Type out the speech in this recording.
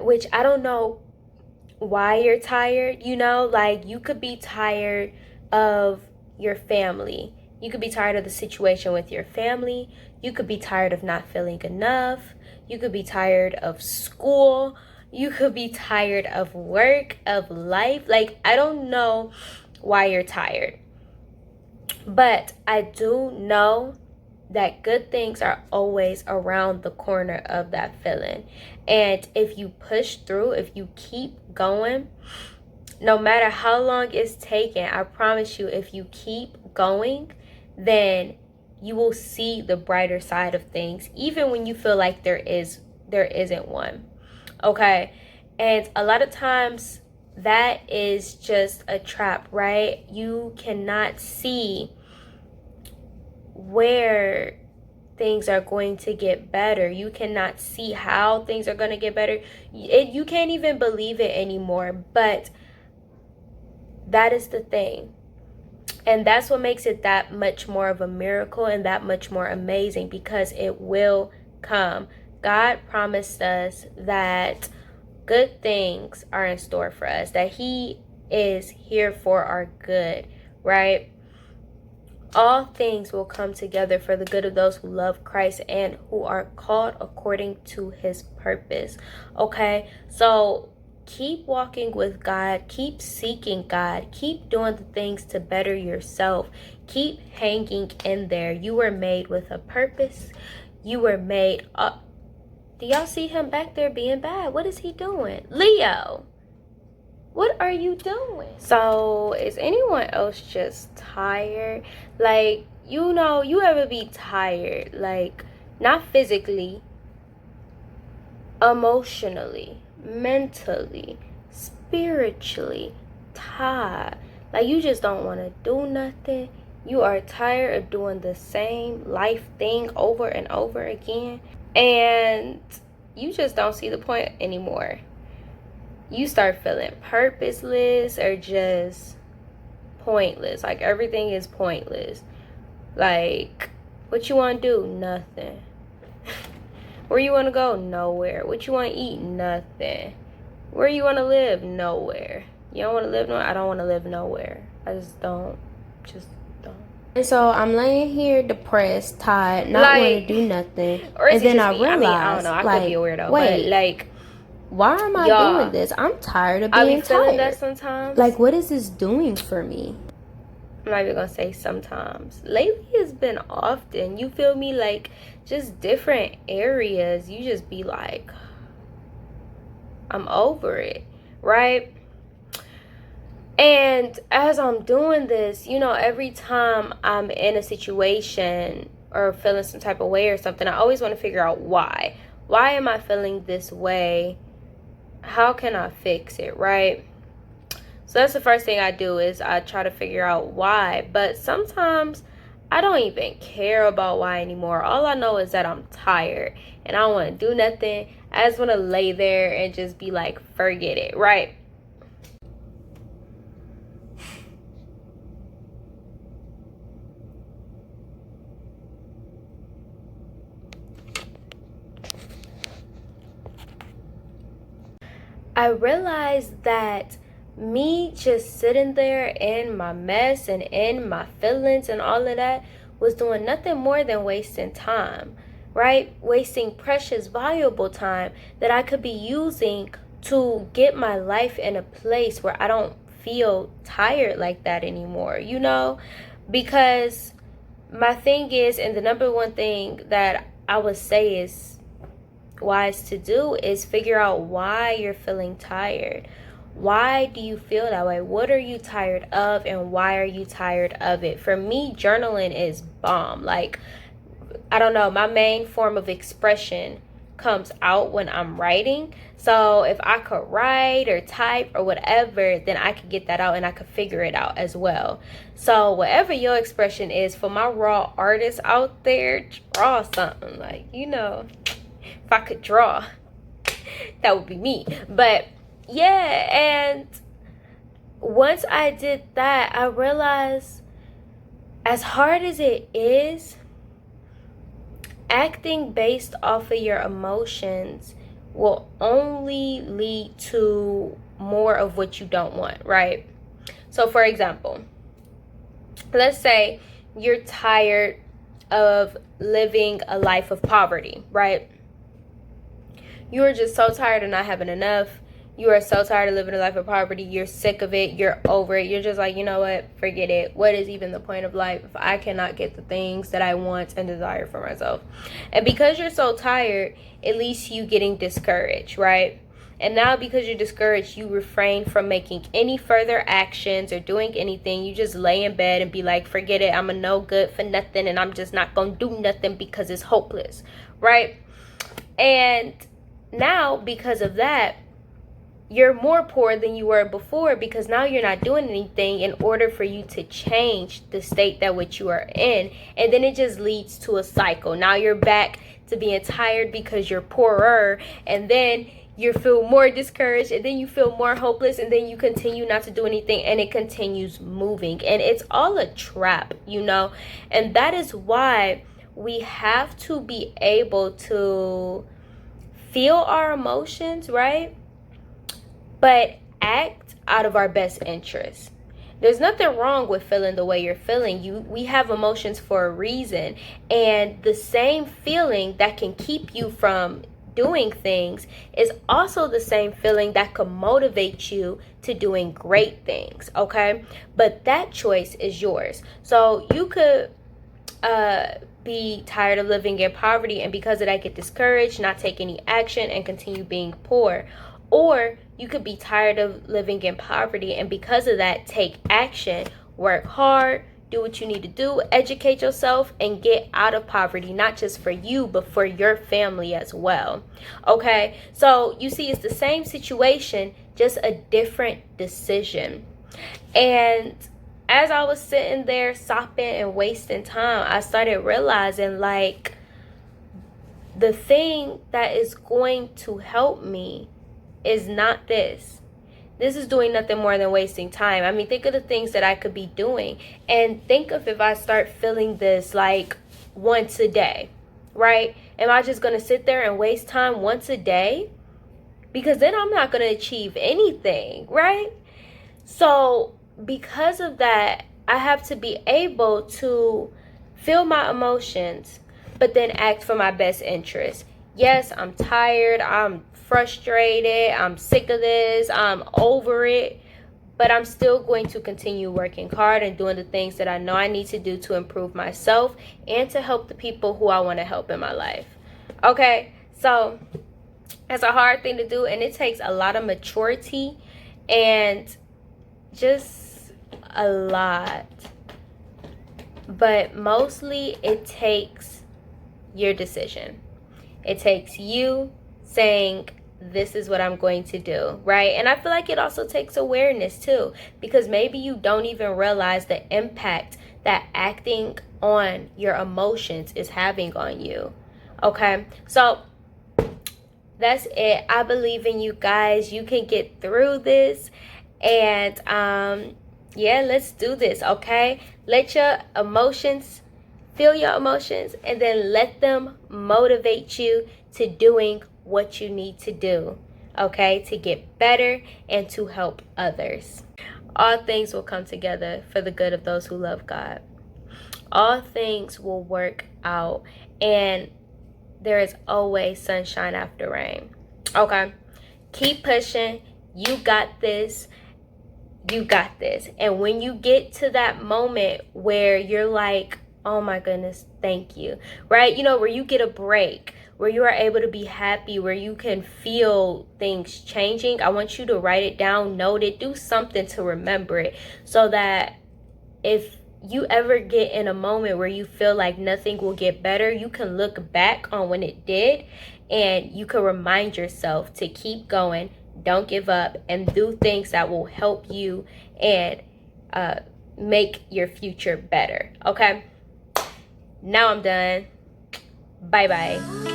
which I don't know why you're tired, you know, like you could be tired of your family. You could be tired of the situation with your family. You could be tired of not feeling enough. You could be tired of school. You could be tired of work, of life. Like, I don't know why you're tired. But I do know that good things are always around the corner of that feeling. And if you push through, if you keep going, no matter how long it's taken, I promise you, if you keep going, then you will see the brighter side of things, even when you feel like there isn't one. Okay? And a lot of times that is just a trap, right? You cannot see where things are going to get better. You cannot see how things are going to get better. You can't even believe it anymore. But that is the thing. And that's what makes it that much more of a miracle and that much more amazing, because it will come. God promised us that good things are in store for us, that He is here for our good, right? All things will come together for the good of those who love Christ and who are called according to His purpose. Okay, so keep walking with God, keep seeking God, keep doing the things to better yourself, keep hanging in there. You were made with a purpose. You were made up. Do y'all see him back there being bad? What is he doing? Leo, what are you doing? So is anyone else just tired? Like, you know, you ever be tired, like not physically, emotionally, mentally, spiritually tired? Like, you just don't want to do nothing. You are tired of doing the same life thing over and over again, and you just don't see the point anymore. You start feeling purposeless or just pointless. Like, everything is pointless. Like, what you want to do? Nothing. Where you want to go? Nowhere. What you want to eat? Nothing. Where you want to live? Nowhere. You don't want to live nowhere? I don't want to live nowhere. I just don't. And so I'm laying here depressed, tired, not like, want to do nothing. And then I realized, I don't know, I could be a weirdo, wait, but like, why am I doing this? I'm tired of being tired. That sometimes. Like, what is this doing for me? I'm not even gonna say sometimes. Lately it's been often. You feel me? Like, just different areas. You just be like, I'm over it, right? And as I'm doing this, you know, every time I'm in a situation or feeling some type of way or something, I always want to figure out why. Why am I feeling this way? How can I fix it, right? So that's the first thing I do, is I try to figure out why. But sometimes I don't even care about why anymore. All I know is that I'm tired and I don't want to do nothing. I just want to lay there and just be like, forget it, right? I realized that me just sitting there in my mess and in my feelings and all of that was doing nothing more than wasting time, right? Wasting precious, valuable time that I could be using to get my life in a place where I don't feel tired like that anymore, you know? Because my thing is, and the number one thing that I would say is wise to do, is figure out why you're feeling tired. Why do you feel that way? What are you tired of, and why are you tired of it? For me, journaling is bomb. Like, I don't know, my main form of expression comes out when I'm writing. So if I could write or type or whatever, then I could get that out and I could figure it out as well. So whatever your expression is, for my raw artists out there, draw something. Like, you know, if I could draw, that would be me. But yeah, and once I did that, I realized, as hard as it is, acting based off of your emotions will only lead to more of what you don't want, right? So for example, let's say you're tired of living a life of poverty, right? You are just so tired of not having enough. You are so tired of living a life of poverty. You're sick of it. You're over it. You're just like, you know what? Forget it. What is even the point of life if I cannot get the things that I want and desire for myself? And because you're so tired, it leads to you getting discouraged, right? And now because you're discouraged, you refrain from making any further actions or doing anything. You just lay in bed and be like, forget it. I'm a no good for nothing, and I'm just not going to do nothing because it's hopeless, right? And now because of that, you're more poor than you were before, because now you're not doing anything in order for you to change the state that which you are in. And then it just leads to a cycle. Now you're back to being tired because you're poorer, and then you feel more discouraged, and then you feel more hopeless, and then you continue not to do anything, and it continues moving. And it's all a trap, you know. And that is why we have to be able to feel our emotions, right? But act out of our best interest. There's nothing wrong with feeling the way you're feeling. We have emotions for a reason. And the same feeling that can keep you from doing things is also the same feeling that could motivate you to doing great things, okay? But that choice is yours. So you could be tired of living in poverty, and because of that get discouraged, not take any action, and continue being poor. Or you could be tired of living in poverty, and because of that take action, work hard, do what you need to do, educate yourself, and get out of poverty, not just for you, but for your family as well. Okay, so you see, it's the same situation, just a different decision. And as I was sitting there sopping and wasting time, I started realizing, like, the thing that is going to help me is not this. This is doing nothing more than wasting time. I mean, think of the things that I could be doing. And think of if I start feeling this like once a day, right? Am I just going to sit there and waste time once a day? Because then I'm not going to achieve anything, right? So because of that, I have to be able to feel my emotions, but then act for my best interest. Yes, I'm tired, I'm frustrated, I'm sick of this, I'm over it, but I'm still going to continue working hard and doing the things that I know I need to do to improve myself and to help the people who I want to help in my life. Okay, so it's a hard thing to do, and it takes a lot of maturity and just a lot. But mostly it takes your decision. It takes you saying, this is what I'm going to do, right? And I feel like it also takes awareness too, because maybe you don't even realize the impact that acting on your emotions is having on you. Okay, so that's it. I believe in you guys. You can get through this. And yeah, let's do this. Okay, let your emotions, feel your emotions, and then let them motivate you to doing what you need to do, okay, to get better and to help others. All things will come together for the good of those who love God. All things will work out, and there is always sunshine after rain. Okay, keep pushing. You got this. You got this. And when you get to that moment where you're like, oh my goodness, thank you, right? You know, where you get a break, where you are able to be happy, where you can feel things changing, I want you to write it down, note it, do something to remember it, so that if you ever get in a moment where you feel like nothing will get better, you can look back on when it did, and you can remind yourself to keep going, don't give up, and do things that will help you and make your future better. Okay, now I'm done. Bye bye.